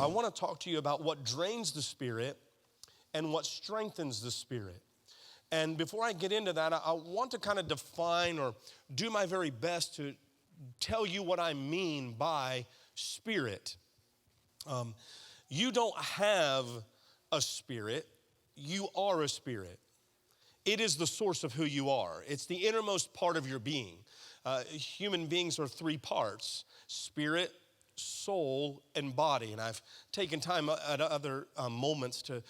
want to talk to you about what drains the spirit and what strengthens the spirit. And before I get into that, I want to kind of define or do my very best to tell you what I mean by spirit. You don't have a spirit, you are a spirit. It is the source of who you are. It's the innermost part of your being. Human beings are three parts: spirit, soul, and body. And I've taken time at other moments to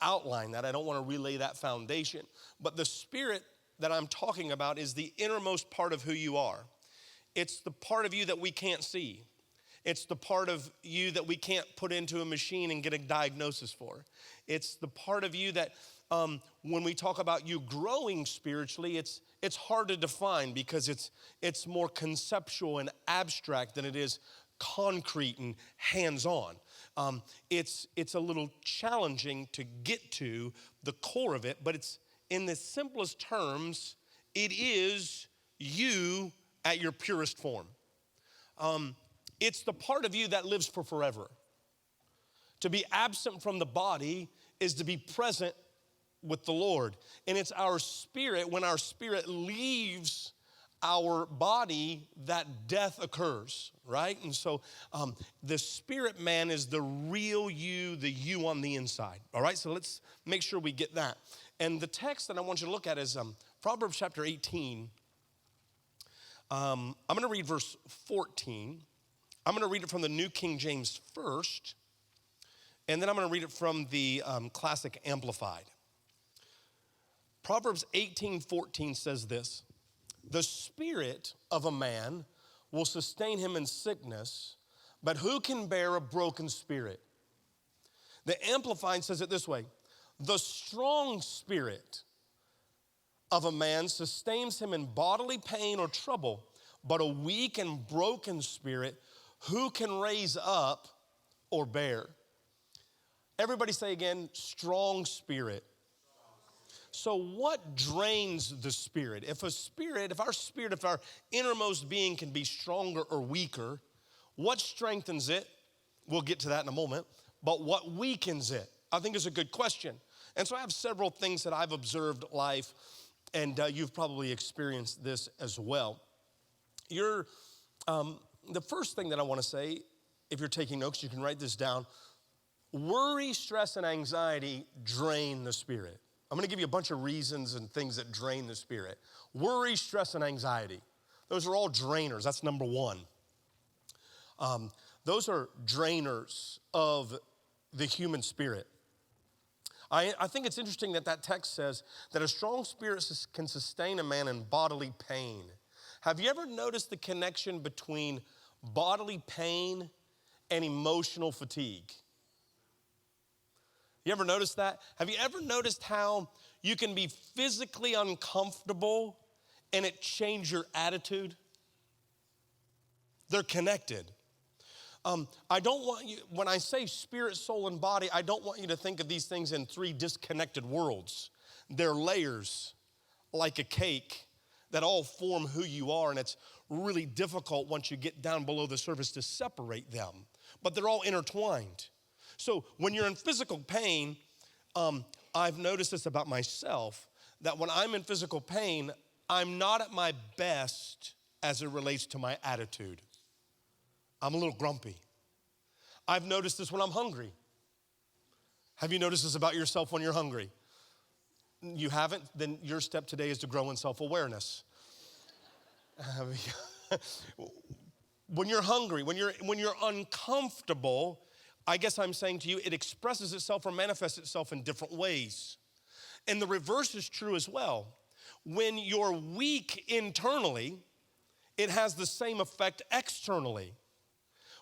outline that. I don't want to relay that foundation. But the spirit that I'm talking about is the innermost part of who you are. It's the part of you that we can't see. It's the part of you that we can't put into a machine and get a diagnosis for. It's the part of you that when we talk about you growing spiritually, it's hard to define because it's more conceptual and abstract than it is concrete and hands-on. It's a little challenging to get to the core of it, but it's in the simplest terms, it is you at your purest form. It's the part of you that lives for forever. To be absent from the body is to be present with the Lord. And it's our spirit, when our spirit leaves our body, that death occurs, right? And so the spirit man is the real you, the you on the inside, all right? So let's make sure we get that. And the text that I want you to look at is Proverbs chapter 18. I'm going to read verse 14. I'm going to read it from the New King James first, and then I'm going to read it from the Classic Amplified. Proverbs 18:14 says this: "The spirit of a man will sustain him in sickness, but who can bear a broken spirit?" The Amplified says it this way: "The strong spirit of a man sustains him in bodily pain or trouble, but a weak and broken spirit, who can raise up or bear?" Everybody say again, strong spirit. So what drains the spirit? If our innermost being can be stronger or weaker, what strengthens it? We'll get to that in a moment. But what weakens it? I think is a good question. And so I have several things that I've observed life, and you've probably experienced this as well. The first thing that I want to say, if you're taking notes, you can write this down. Worry, stress, and anxiety drain the spirit. I'm going to give you a bunch of reasons and things that drain the spirit. Worry, stress, and anxiety. Those are all drainers. That's number one. Those are drainers of the human spirit. I think it's interesting that text says that a strong spirit can sustain a man in bodily pain. Have you ever noticed the connection between bodily pain and emotional fatigue? You ever noticed that? Have you ever noticed how you can be physically uncomfortable and it change your attitude? They're connected. I don't want you, when I say spirit, soul, and body, I don't want you to think of these things in three disconnected worlds. They're layers like a cake that all form who you are, and it's really difficult once you get down below the surface to separate them, but they're all intertwined. So when you're in physical pain, I've noticed this about myself, that when I'm in physical pain, I'm not at my best as it relates to my attitude. I'm a little grumpy. I've noticed this when I'm hungry. Have you noticed this about yourself when you're hungry? You haven't? Then your step today is to grow in self-awareness. When you're hungry, when you're uncomfortable, I guess I'm saying to you, it expresses itself or manifests itself in different ways. And the reverse is true as well. When you're weak internally, it has the same effect externally.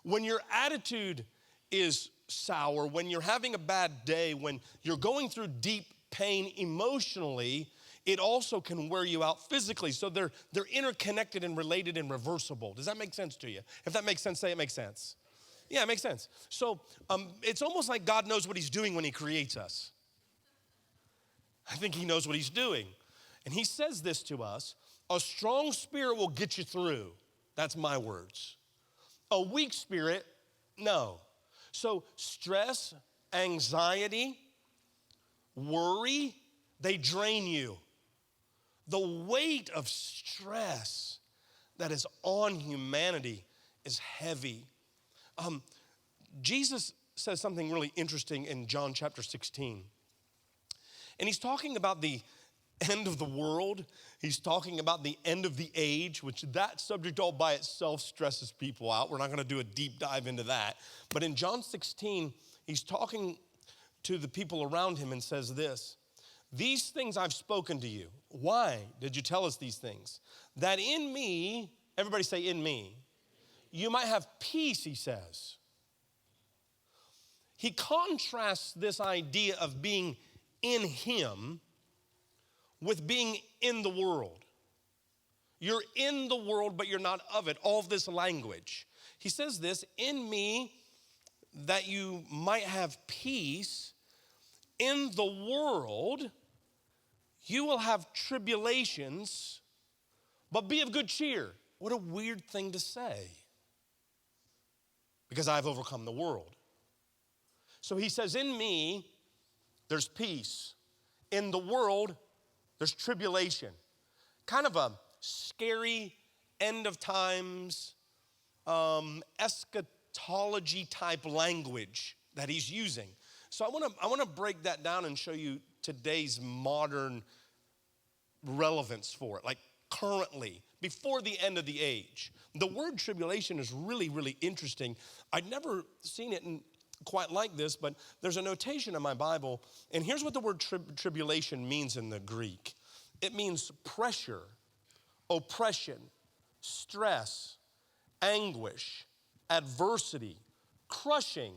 When your attitude is sour, when you're having a bad day, when you're going through deep pain emotionally, it also can wear you out physically. So they're interconnected and related and reversible. Does that make sense to you? If that makes sense, say it makes sense. Yeah, it makes sense. So it's almost like God knows what he's doing when he creates us. I think he knows what he's doing. And he says this to us: a strong spirit will get you through. That's my words. A weak spirit, no. So stress, anxiety, worry, they drain you. The weight of stress that is on humanity is heavy. Jesus says something really interesting in John chapter 16. And he's talking about the end of the world. He's talking about the end of the age, which that subject all by itself stresses people out. We're not going to do a deep dive into that. But in John 16, he's talking to the people around him and says this: these things I've spoken to you. Why did you tell us these things? That in me, everybody say in me, you might have peace, he says. He contrasts this idea of being in him with being in the world. You're in the world, but you're not of it. All of this language. He says this, in me, that you might have peace. In the world, you will have tribulations, but be of good cheer. What a weird thing to say. Because I've overcome the world. So he says, in me, there's peace. In the world, there's tribulation. Kind of a scary end of times, eschatology type language that he's using. So I want to break that down and show you today's modern relevance for it, like currently, before the end of the age. The word tribulation is really, really interesting. I'd never seen it quite like this, but there's a notation in my Bible, and here's what the word tribulation means in the Greek. It means pressure, oppression, stress, anguish, adversity, crushing,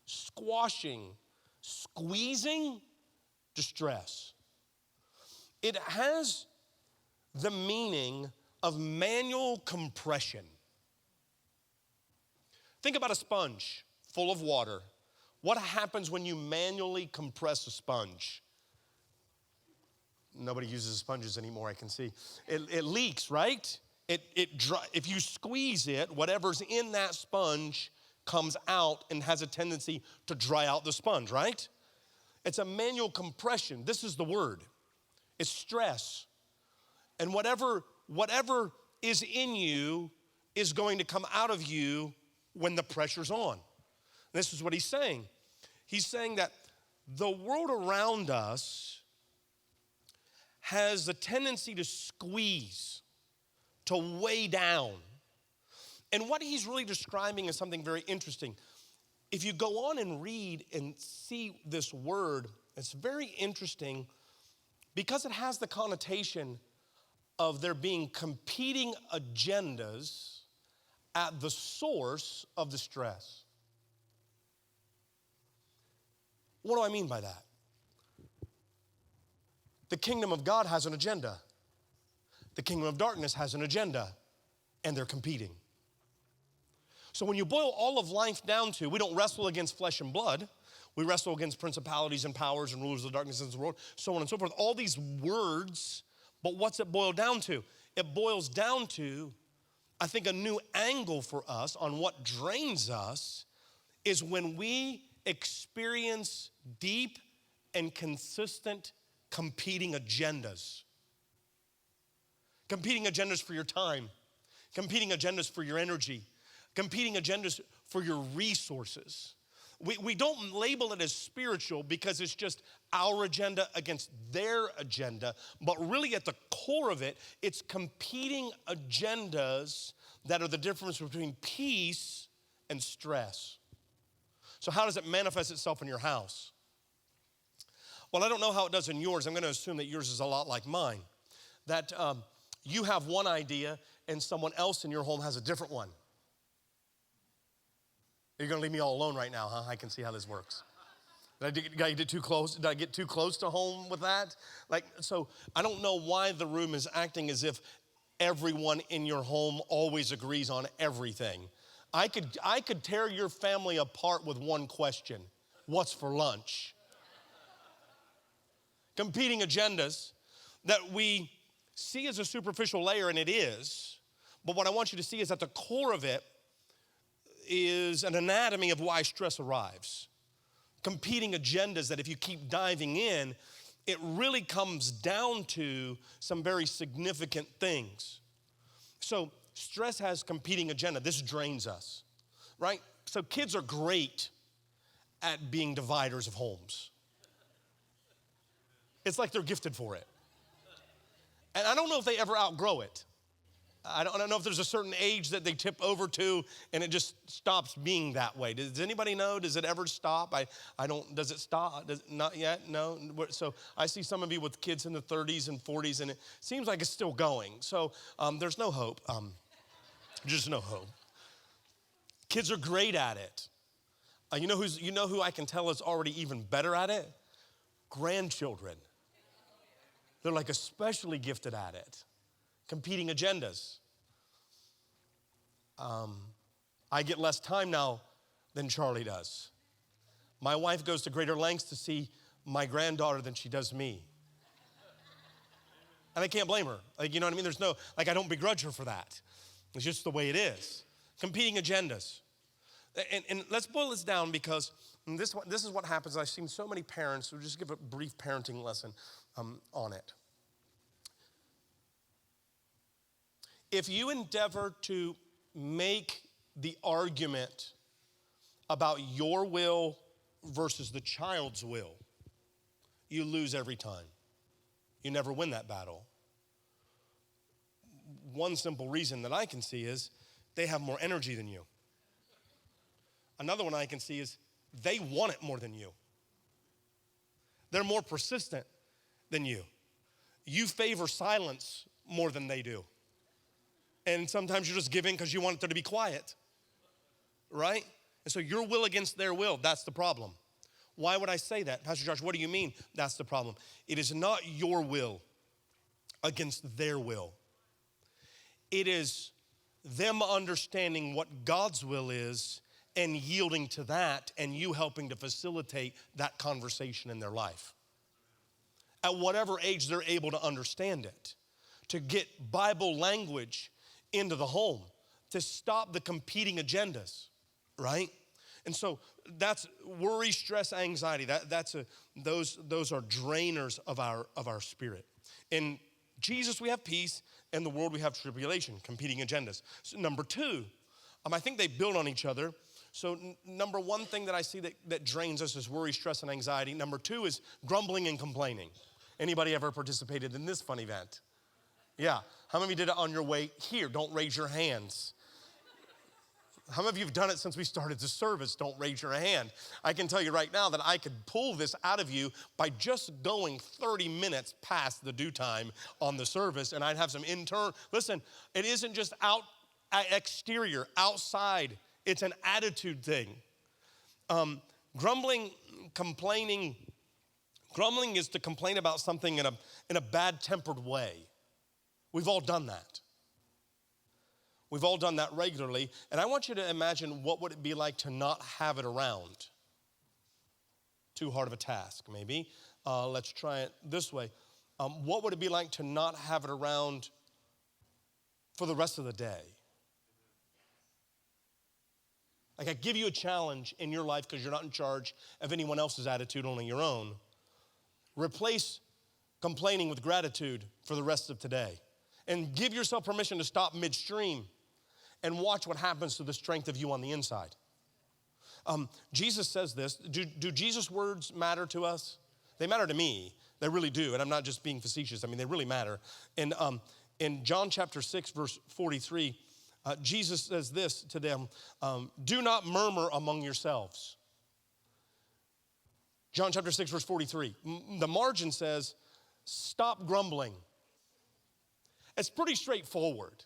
squashing, squeezing, distress. It has the meaning of manual compression. Think about a sponge full of water. What happens when you manually compress a sponge? Nobody uses sponges anymore, I can see. It leaks, right? If you squeeze it, whatever's in that sponge comes out and has a tendency to dry out the sponge, right? It's a manual compression. This is the word. It's stress. And whatever is in you is going to come out of you when the pressure's on. This is what he's saying. He's saying that the world around us has a tendency to squeeze, to weigh down. And what he's really describing is something very interesting. If you go on and read and see this word, it's very interesting because it has the connotation of there being competing agendas at the source of the stress. What do I mean by that? The kingdom of God has an agenda. The kingdom of darkness has an agenda, and they're competing. So when you boil all of life down to, we don't wrestle against flesh and blood. We wrestle against principalities and powers and rulers of darkness in this world, so on and so forth. All these words, but what's it boil down to? It boils down to, I think, a new angle for us on what drains us is when we experience deep and consistent competing agendas. Competing agendas for your time, competing agendas for your energy, competing agendas for your resources. We don't label it as spiritual because it's just our agenda against their agenda, but really at the core of it, it's competing agendas that are the difference between peace and stress. So how does it manifest itself in your house? Well, I don't know how it does in yours. I'm going to assume that yours is a lot like mine. That you have one idea and someone else in your home has a different one. You're going to leave me all alone right now, huh? I can see how this works. Did I get too close? Did I get too close to home with that? So I don't know why the room is acting as if everyone in your home always agrees on everything. I could tear your family apart with one question. What's for lunch? Competing agendas that we see as a superficial layer, and it is, but what I want you to see is at the core of it is an anatomy of why stress arrives. Competing agendas that if you keep diving in, it really comes down to some very significant things. So stress has competing agenda. This drains us, right? So kids are great at being dividers of homes. It's like they're gifted for it. And I don't know if they ever outgrow it. I don't know if there's a certain age that they tip over to and it just stops being that way. Does anybody know? Does it ever stop? Does it stop? Not yet? No? So I see some of you with kids in the 30s and 40s and it seems like it's still going. So there's no hope. Just no hope. Kids are great at it. You know who I can tell is already even better at it? Grandchildren. They're like especially gifted at it. Competing agendas. I get less time now than Charlie does. My wife goes to greater lengths to see my granddaughter than she does me. And I can't blame her. Like, you know what I mean? There's no, like, I don't begrudge her for that. It's just the way it is. Competing agendas. And let's boil this down because this is what happens. I've seen so many parents who just give a brief parenting lesson on it. If you endeavor to make the argument about your will versus the child's will, you lose every time. You never win that battle. One simple reason that I can see is they have more energy than you. Another one I can see is they want it more than you. They're more persistent than you. You favor silence more than they do. And sometimes you're just giving because you want it to be quiet, right? And so your will against their will, that's the problem. Why would I say that? Pastor Josh, what do you mean that's the problem? It is not your will against their will. It is them understanding what God's will is and yielding to that and you helping to facilitate that conversation in their life. At whatever age they're able to understand it, to get Bible language into the home, to stop the competing agendas, right? And so that's worry, stress, anxiety. Those are drainers of our spirit. In Jesus we have peace, in the world we have tribulation, competing agendas. So number two, I think they build on each other. So number one thing that I see that drains us is worry, stress, and anxiety. Number two is grumbling and complaining. Anybody ever participated in this fun event? Yeah. How many of you did it on your way here? Don't raise your hands. How many of you have done it since we started the service? Don't raise your hand. I can tell you right now that I could pull this out of you by just going 30 minutes past the due time on the service, and I'd have some internal. Listen, it isn't just exterior, outside. It's an attitude thing. Grumbling, complaining. Grumbling is to complain about something in a bad-tempered way. We've all done that. We've all done that regularly. And I want you to imagine what would it be like to not have it around. Too hard of a task, maybe. Let's try it this way. What would it be like to not have it around for the rest of the day? Like I give you a challenge in your life because you're not in charge of anyone else's attitude, only your own. Replace complaining with gratitude for the rest of today. And give yourself permission to stop midstream and watch what happens to the strength of you on the inside. Jesus says this. Do Jesus' words matter to us? They matter to me. They really do. And I'm not just being facetious. I mean, they really matter. And in John chapter 6, verse 43, Jesus says this to them, do not murmur among yourselves. John chapter 6, verse 43. The margin says, stop grumbling. It's pretty straightforward.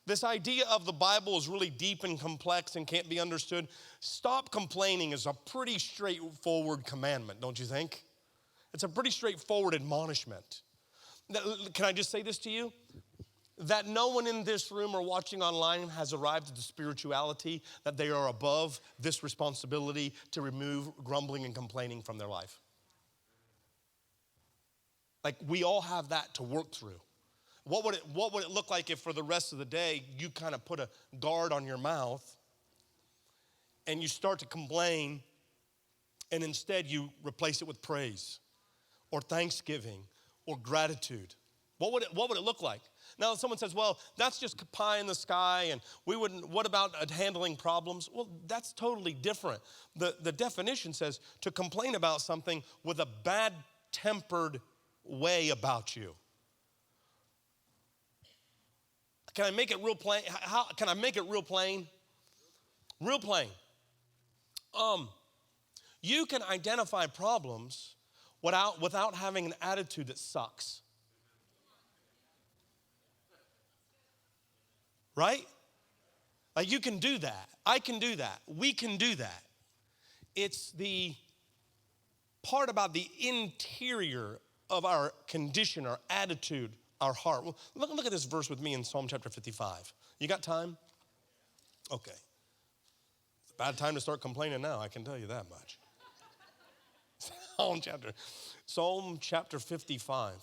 This idea of the Bible is really deep and complex and can't be understood. Stop complaining is a pretty straightforward commandment, don't you think? It's a pretty straightforward admonishment. Can I just say this to you? That no one in this room or watching online has arrived at the spirituality that they are above this responsibility to remove grumbling and complaining from their life. Like we all have that to work through. What would it look like if for the rest of the day you kind of put a guard on your mouth and you start to complain, and instead you replace it with praise or thanksgiving or gratitude? What would it look like? Now, someone says, well, that's just pie in the sky, and what about handling problems? Well, that's totally different. The definition says to complain about something with a bad-tempered way about you. Can I make it real plain? How can I make it real plain? Real plain. You can identify problems without having an attitude that sucks. Right? Like you can do that. I can do that. We can do that. It's the part about the interior of our condition, our attitude, our heart. Well, look at this verse with me in Psalm chapter 55. You got time? Okay. It's a bad time to start complaining now, I can tell you that much. Psalm chapter 55.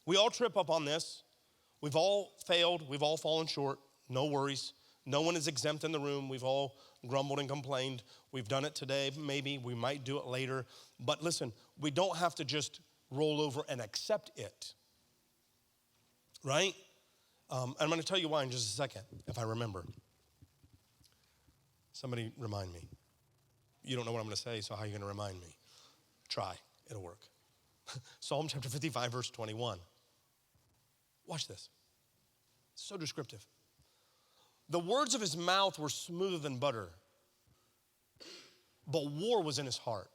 We all trip up on this. We've all failed. We've all fallen short. No worries. No one is exempt in the room. We've all grumbled and complained. We've done it today, maybe. We might do it later. But listen, we don't have to just roll over and accept it. Right? I'm going to tell you why in just a second, if I remember. Somebody remind me. You don't know what I'm going to say, so how are you going to remind me? Try. It'll work. Psalm chapter 55, verse 21. Watch this. So descriptive. The words of his mouth were smoother than butter, but war was in his heart.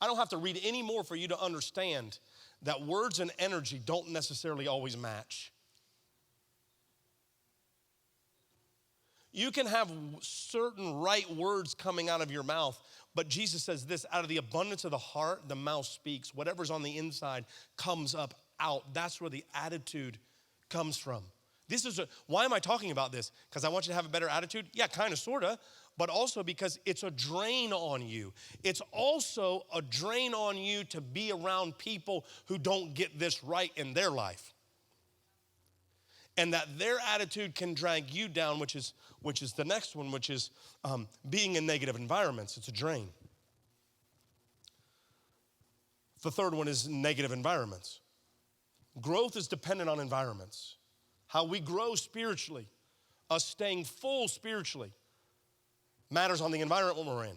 I don't have to read any more for you to understand that words and energy don't necessarily always match. You can have certain right words coming out of your mouth, but Jesus says this, out of the abundance of the heart, the mouth speaks. Whatever's on the inside comes up out. That's where the attitude comes from. Why am I talking about this? Because I want you to have a better attitude? Yeah, kind of, sort of, but also because it's a drain on you. It's also a drain on you to be around people who don't get this right in their life. And that their attitude can drag you down, which is the next one, which is being in negative environments. It's a drain. The third one is negative environments. Growth is dependent on environments. How we grow spiritually, us staying full spiritually, matters on the environment we're in.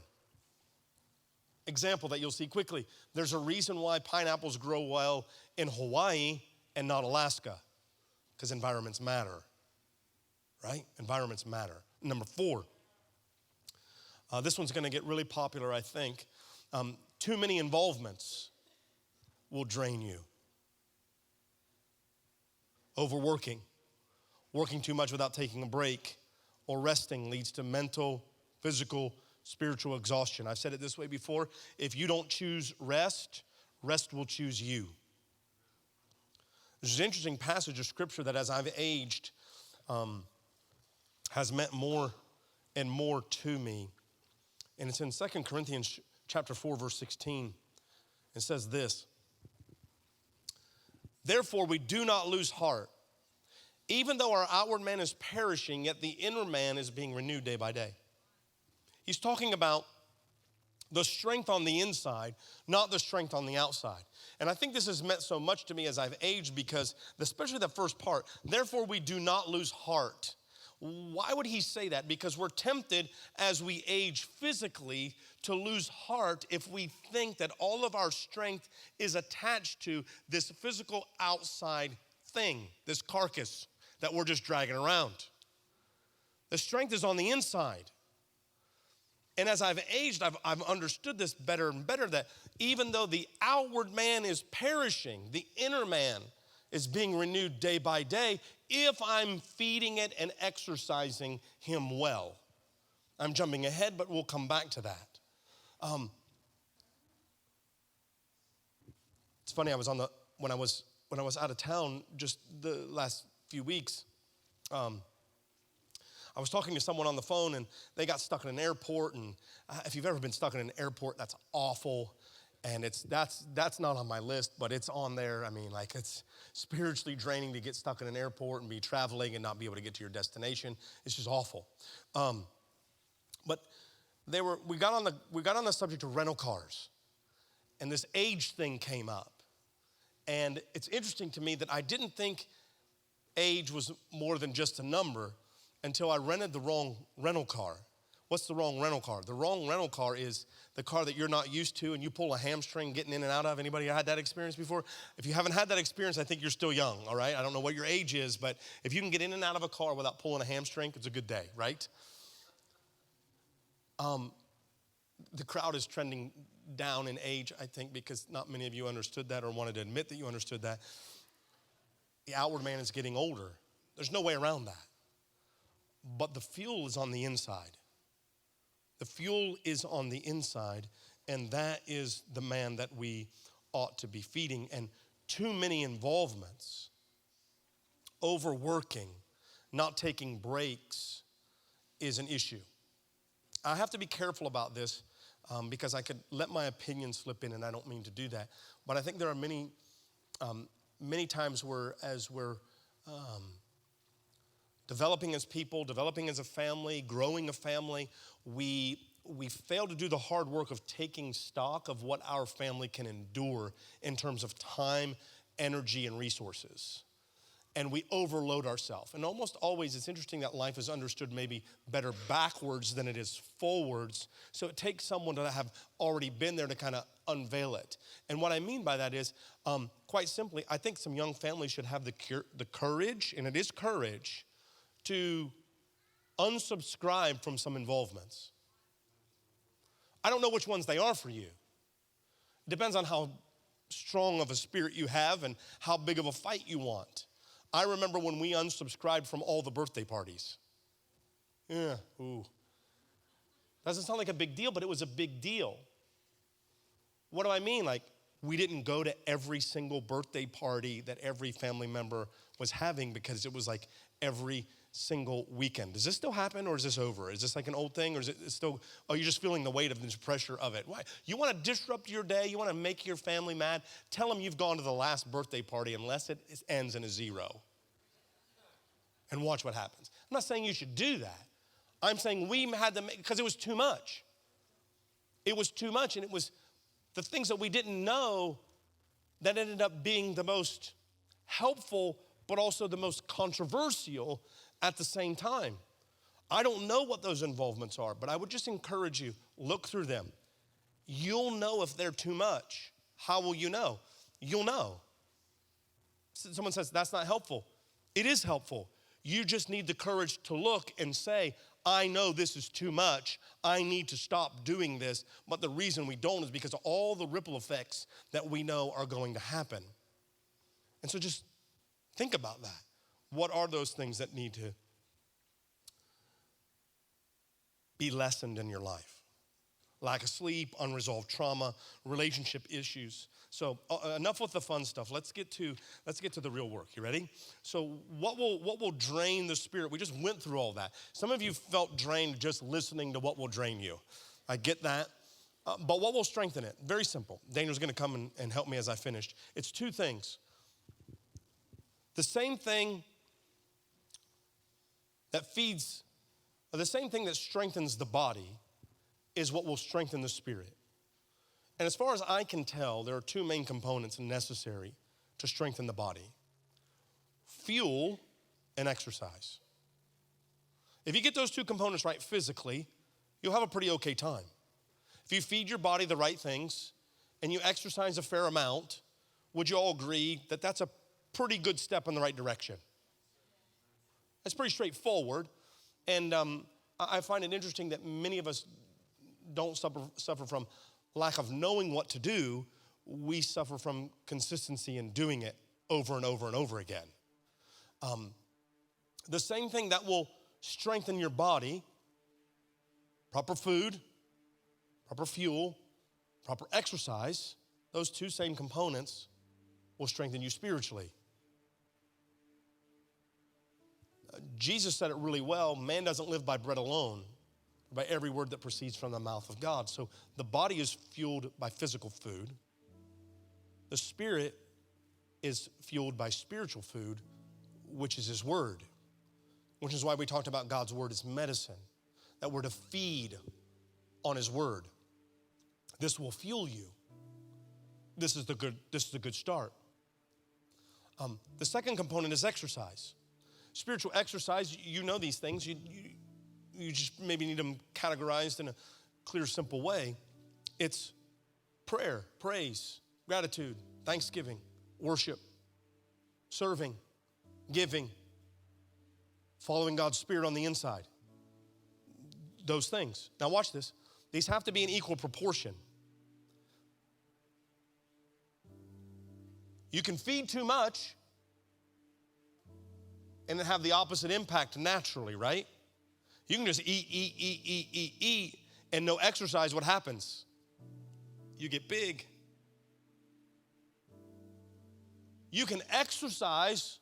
Example that you'll see quickly. There's a reason why pineapples grow well in Hawaii and not Alaska. Because environments matter, right? Environments matter. Number 4, this one's going to get really popular, I think. Too many involvements will drain you. Overworking, working too much without taking a break, or resting leads to mental, physical, spiritual exhaustion. I've said it this way before. If you don't choose rest, rest will choose you. There's an interesting passage of scripture that as I've aged has meant more and more to me. And it's in 2 Corinthians chapter 4, verse 16. It says this, therefore we do not lose heart. Even though our outward man is perishing, yet the inner man is being renewed day by day. He's talking about the strength on the inside, not the strength on the outside. And I think this has meant so much to me as I've aged because, especially the first part, therefore we do not lose heart. Why would he say that? Because we're tempted as we age physically to lose heart if we think that all of our strength is attached to this physical outside thing, this carcass that we're just dragging around. The strength is on the inside. And as I've aged, I've understood this better and better, that even though the outward man is perishing, the inner man is being renewed day by day if I'm feeding it and exercising him well. I'm jumping ahead, but we'll come back to that. It's funny, when I was out of town just the last few weeks, I was talking to someone on the phone and they got stuck in an airport, and if you've ever been stuck in an airport, that's awful. And that's not on my list, but it's on there. I mean, like, it's spiritually draining to get stuck in an airport and be traveling and not be able to get to your destination. It's just awful. But we got on the subject of rental cars, and this age thing came up. And it's interesting to me that I didn't think age was more than just a number until I rented the wrong rental car. What's the wrong rental car? The wrong rental car is the car that you're not used to and you pull a hamstring getting in and out of. Anybody had that experience before? If you haven't had that experience, I think you're still young, all right? I don't know what your age is, but if you can get in and out of a car without pulling a hamstring, it's a good day, right? The crowd is trending down in age, I think, because not many of you understood that or wanted to admit that you understood that. The outward man is getting older. There's no way around that. But the fuel is on the inside. The fuel is on the inside, and that is the man that we ought to be feeding. And too many involvements, overworking, not taking breaks is an issue. I have to be careful about this because I could let my opinion slip in, and I don't mean to do that. But I think there are many times where as we're developing as people, developing as a family, growing a family, we fail to do the hard work of taking stock of what our family can endure in terms of time, energy, and resources. And we overload ourselves. And almost always, it's interesting that life is understood maybe better backwards than it is forwards. So it takes someone to have already been there to kind of unveil it. And what I mean by that is, quite simply, I think some young families should have the courage, and it is courage, to unsubscribe from some involvements. I don't know which ones they are for you. It depends on how strong of a spirit you have and how big of a fight you want. I remember when we unsubscribed from all the birthday parties. Yeah, ooh. Doesn't sound like a big deal, but it was a big deal. What do I mean? Like, we didn't go to every single birthday party that every family member was having because it was like every single weekend. Does this still happen, or is this over? Is this like an old thing, or is it still, oh, you're just feeling the weight of this pressure of it? Why? You want to disrupt your day? You want to make your family mad? Tell them you've gone to the last birthday party unless it ends in a 0. And watch what happens. I'm not saying you should do that. I'm saying we had to make, because it was too much. It was too much, and it was the things that we didn't know that ended up being the most helpful, but also the most controversial at the same time. I don't know what those involvements are, but I would just encourage you, look through them. You'll know if they're too much. How will you know? You'll know. Someone says, that's not helpful. It is helpful. You just need the courage to look and say, I know this is too much. I need to stop doing this. But the reason we don't is because of all the ripple effects that we know are going to happen. And so just think about that. What are those things that need to be lessened in your life? Lack of sleep, unresolved trauma, relationship issues. So enough with the fun stuff. Let's get to the real work. You ready? So what will drain the spirit? We just went through all that. Some of you felt drained just listening to what will drain you. I get that. But what will strengthen it? Very simple. Daniel's going to come and help me as I finish. It's 2 things. The same thing that feeds, or the same thing that strengthens the body is what will strengthen the spirit. And as far as I can tell, there are 2 main components necessary to strengthen the body: fuel and exercise. If you get those 2 components right physically, you'll have a pretty okay time. If you feed your body the right things and you exercise a fair amount, would you all agree that that's a pretty good step in the right direction? It's pretty straightforward. And I find it interesting that many of us don't suffer from lack of knowing what to do. We suffer from consistency in doing it over and over and over again. The same thing that will strengthen your body: proper food, proper fuel, proper exercise. Those 2 same components will strengthen you spiritually. Jesus said it really well: man doesn't live by bread alone, by every word that proceeds from the mouth of God. So the body is fueled by physical food. The spirit is fueled by spiritual food, which is his word, which is why we talked about God's word as medicine, that we're to feed on his word. This will fuel you. This is the good start. The second component is exercise. Spiritual exercise, you know these things. You just maybe need them categorized in a clear, simple way. It's prayer, praise, gratitude, thanksgiving, worship, serving, giving, following God's Spirit on the inside. Those things. Now watch this. These have to be in equal proportion. You can feed too much and then have the opposite impact naturally, right? You can just eat, and no exercise. What happens? You get big. You can exercise,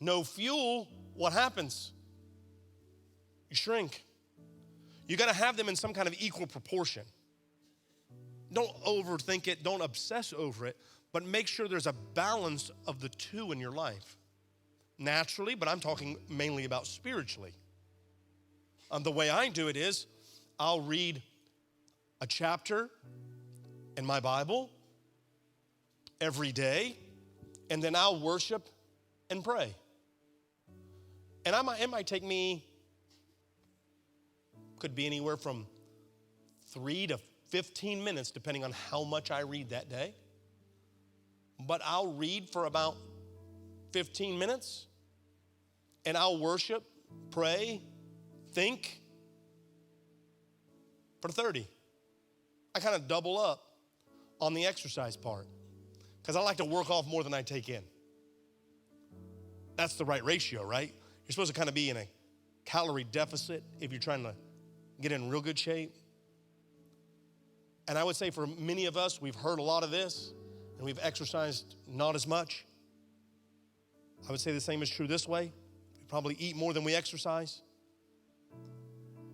no fuel. What happens? You shrink. You got to have them in some kind of equal proportion. Don't overthink it. Don't obsess over it. But make sure there's a balance of the two in your life. Naturally, but I'm talking mainly about spiritually. The way I do it is I'll read a chapter in my Bible every day, and then I'll worship and pray. And it might take me, could be anywhere from 3 to 15 minutes, depending on how much I read that day. But I'll read for about 15 minutes, and I'll worship, pray, think for 30. I kind of double up on the exercise part because I like to work off more than I take in. That's the right ratio, right? You're supposed to kind of be in a calorie deficit if you're trying to get in real good shape. And I would say for many of us, we've heard a lot of this and we've exercised not as much. I would say the same is true this way. We probably eat more than we exercise.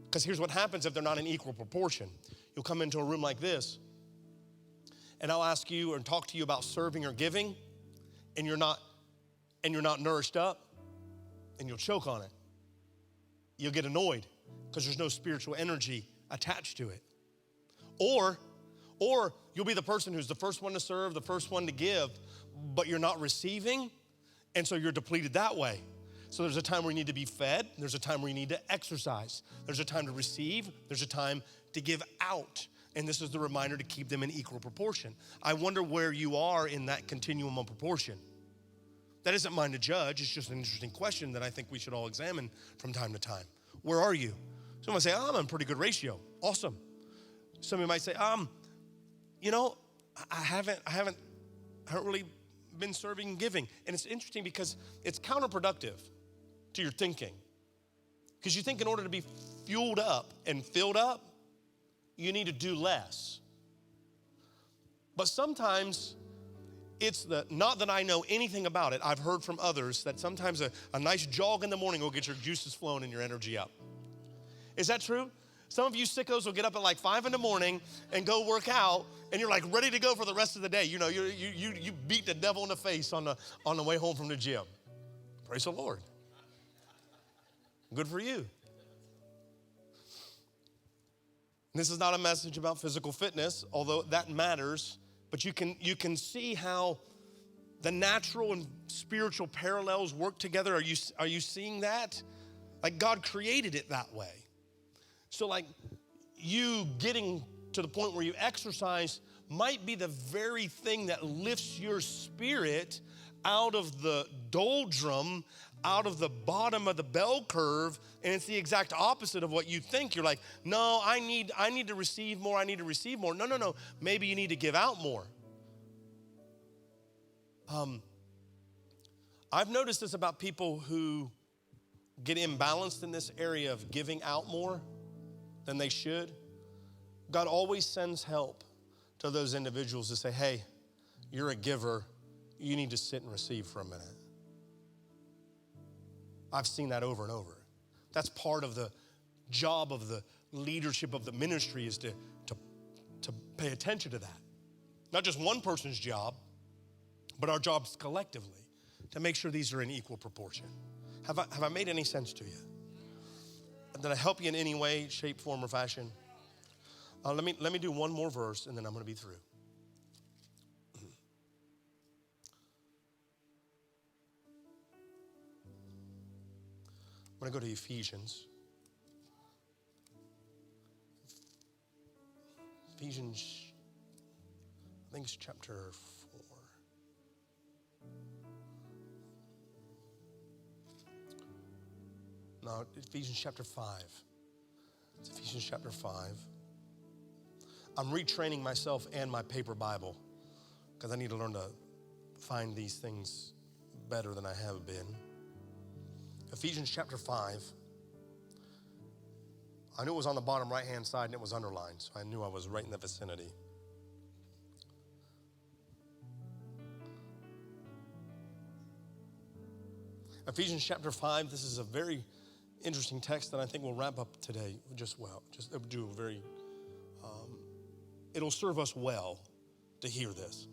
Because here's what happens if they're not in equal proportion. You'll come into a room like this, and I'll ask you or talk to you about serving or giving, and you're not nourished up, and you'll choke on it. You'll get annoyed because there's no spiritual energy attached to it. Or you'll be the person who's the first one to serve, the first one to give, but you're not receiving, and so you're depleted that way. So there's a time where you need to be fed. There's a time where you need to exercise. There's a time to receive. There's a time to give out. And this is the reminder to keep them in equal proportion. I wonder where you are in that continuum of proportion. That isn't mine to judge. It's just an interesting question that I think we should all examine from time to time. Where are you? Someone might say, I'm in a pretty good ratio. Awesome. Somebody might say, I haven't really been serving and giving. And it's interesting because it's counterproductive to your thinking. Because you think in order to be fueled up and filled up, you need to do less. But sometimes it's not that I know anything about it. I've heard from others that sometimes a nice jog in the morning will get your juices flowing and your energy up. Is that true? Some of you sickos will get up at like 5 in the morning and go work out, and you're like ready to go for the rest of the day. You know, you beat the devil in the face on the way home from the gym. Praise the Lord. Good for you. This is not a message about physical fitness, although that matters, but you can see how the natural and spiritual parallels work together. Are you seeing that? Like God created it that way. So like you getting to the point where you exercise might be the very thing that lifts your spirit out of the doldrum, out of the bottom of the bell curve, and it's the exact opposite of what you think. You're like, no, I need to receive more, I need to receive more. No. Maybe you need to give out more. I've noticed this about people who get imbalanced in this area of giving out more than they should. God always sends help to those individuals to say, hey, you're a giver. You need to sit and receive for a minute. I've seen that over and over. That's part of the job of leadership of the ministry is to pay attention to that. Not just one person's job, but our jobs collectively to make sure these are in equal proportion. Have I made any sense to you? Did I help you in any way, shape, form, or fashion? Let me do one more verse and then I'm going to be through. I'm going to go to Ephesians. Ephesians, I think it's chapter 4. No, Ephesians chapter 5. It's Ephesians chapter 5. I'm retraining myself and my paper Bible because I need to learn to find these things better than I have been. Ephesians chapter 5. I knew it was on the bottom right-hand side and it was underlined, so I knew I was right in the vicinity. Ephesians chapter 5, this is a very interesting text that I think will wrap up today just well. It'll serve us well to hear this.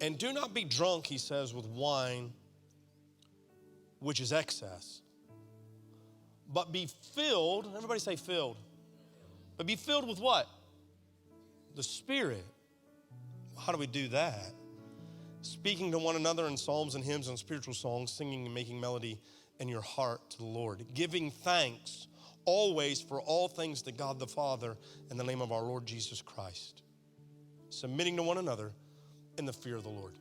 And do not be drunk, he says, with wine, which is excess, but be filled, everybody say filled. But be filled with what? The Spirit. How do we do that? Speaking to one another in psalms and hymns and spiritual songs, singing and making melody in your heart to the Lord, giving thanks always for all things to God the Father in the name of our Lord Jesus Christ, submitting to one another in the fear of the Lord.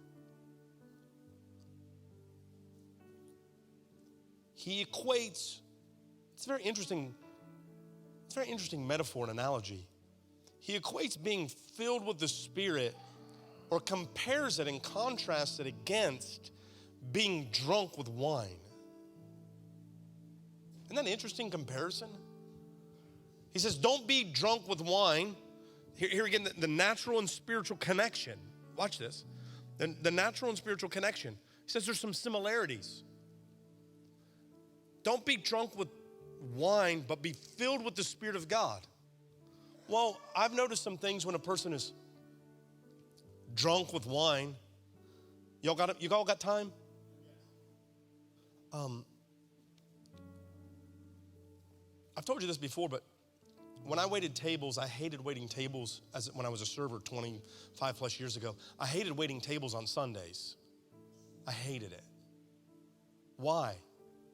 He equates, it's a very interesting metaphor and analogy. He equates being filled with the Spirit, or compares it and contrasts it against being drunk with wine. Isn't that an interesting comparison? He says, don't be drunk with wine. Here again, the natural and spiritual connection. Watch this. The natural and spiritual connection. He says there's some similarities. Don't be drunk with wine, but be filled with the Spirit of God. Well, I've noticed some things when a person is drunk with wine. You all got time? I've told you this before, but when I waited tables, I hated waiting tables when I was a server 25 plus years ago. I hated waiting tables on Sundays. I hated it. Why?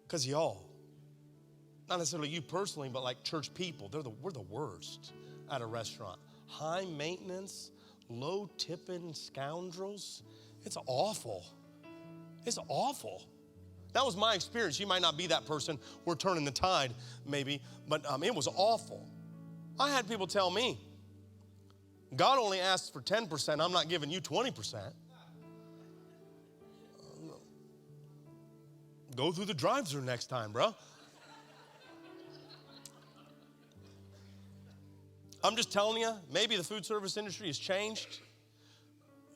Because y'all. Not necessarily you personally, but like church people. We're the worst at a restaurant. High maintenance, low tipping scoundrels. It's awful. It's awful. That was my experience. You might not be that person. We're turning the tide, maybe, but it was awful. I had people tell me, God only asks for 10%. I'm not giving you 20%. Go through the drive-thru next time, bro. I'm just telling you, maybe the food service industry has changed.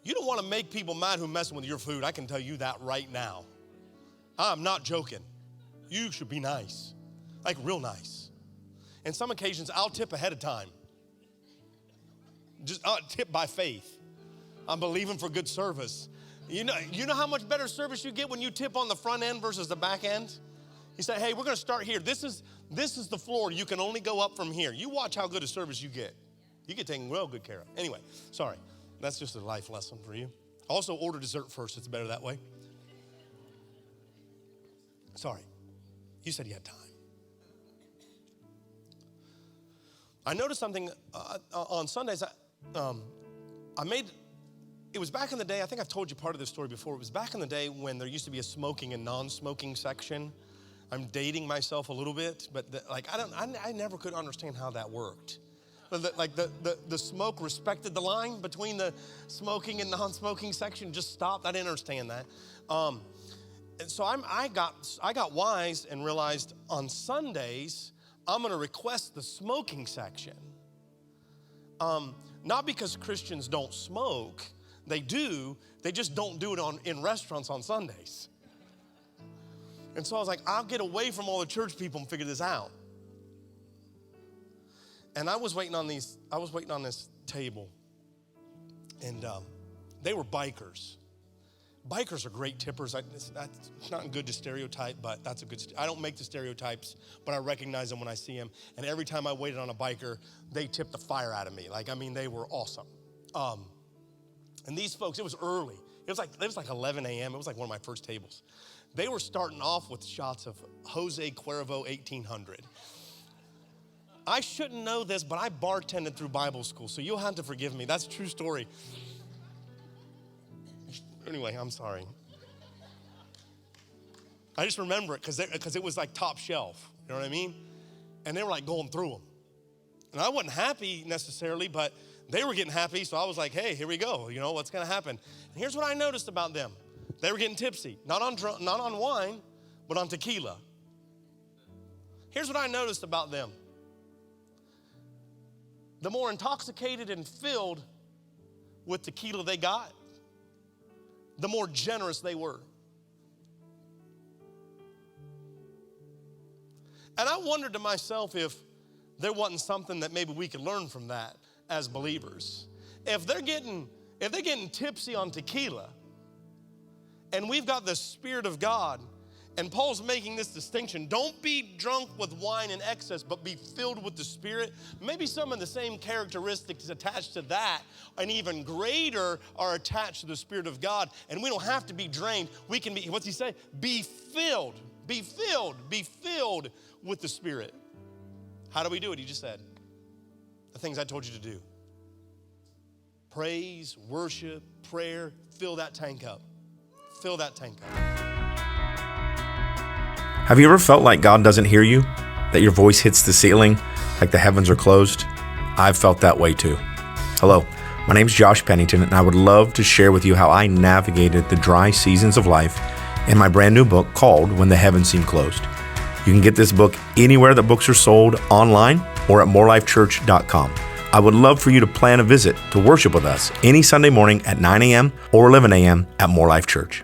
You don't want to make people mad who messing with your food. I can tell you that right now. I'm not joking. You should be nice, like real nice. And some occasions, I'll tip ahead of time. I'll tip by faith. I'm believing for good service. You know how much better service you get when you tip on the front end versus the back end? You say, hey, we're going to start here. This is the floor. You can only go up from here. You watch how good a service you get. You get taken well good care of. Anyway, sorry. That's just a life lesson for you. Also, order dessert first. It's better that way. Sorry. You said you had time. I noticed something on Sundays. It was back in the day, I think I've told you part of this story before. It was back in the day when there used to be a smoking and non-smoking section. I'm dating myself a little bit, but I never could understand how that worked. The smoke respected the line between the smoking and non-smoking section, just stopped. I didn't understand that. And so I got wise and realized on Sundays, I'm going to request the smoking section. Not because Christians don't smoke. They do. They just don't do it in restaurants on Sundays. And so I was like, I'll get away from all the church people and figure this out. And I was waiting on this table, and they were bikers. Bikers are great tippers. That's not good to stereotype, but that's a good. I don't make the stereotypes, but I recognize them when I see them. And every time I waited on a biker, they tipped the fire out of me. They were awesome. And these folks, it was early. It was like 11 a.m. It was like one of my first tables. They were starting off with shots of Jose Cuervo 1800. I shouldn't know this, but I bartended through Bible school, so you'll have to forgive me. That's a true story. Anyway, I'm sorry. I just remember it because it was like top shelf. You know what I mean? And they were like going through them. And I wasn't happy necessarily, but they were getting happy. So I was like, hey, here we go. You know, what's going to happen? And here's what I noticed about them. They were getting tipsy. Not on wine, but on tequila. Here's what I noticed about them. The more intoxicated and filled with tequila they got, the more generous they were. And I wondered to myself if there wasn't something that maybe we could learn from that as believers. If they're getting tipsy on tequila, and we've got the Spirit of God, and Paul's making this distinction, don't be drunk with wine in excess, but be filled with the Spirit. Maybe some of the same characteristics attached to that and even greater are attached to the Spirit of God. And we don't have to be drained. We can be, what's he say? Be filled with the Spirit. How do we do it? He just said the things I told you to do. Praise, worship, prayer, fill that tank up. Fill that tank up. Have you ever felt like God doesn't hear you? That your voice hits the ceiling, like the heavens are closed? I've felt that way too. Hello, my name's Josh Pennington, and I would love to share with you how I navigated the dry seasons of life in my brand new book called When the Heavens Seem Closed. You can get this book anywhere that books are sold, online or at morelifechurch.com. I would love for you to plan a visit to worship with us any Sunday morning at 9 a.m. or 11 a.m. at More Life Church.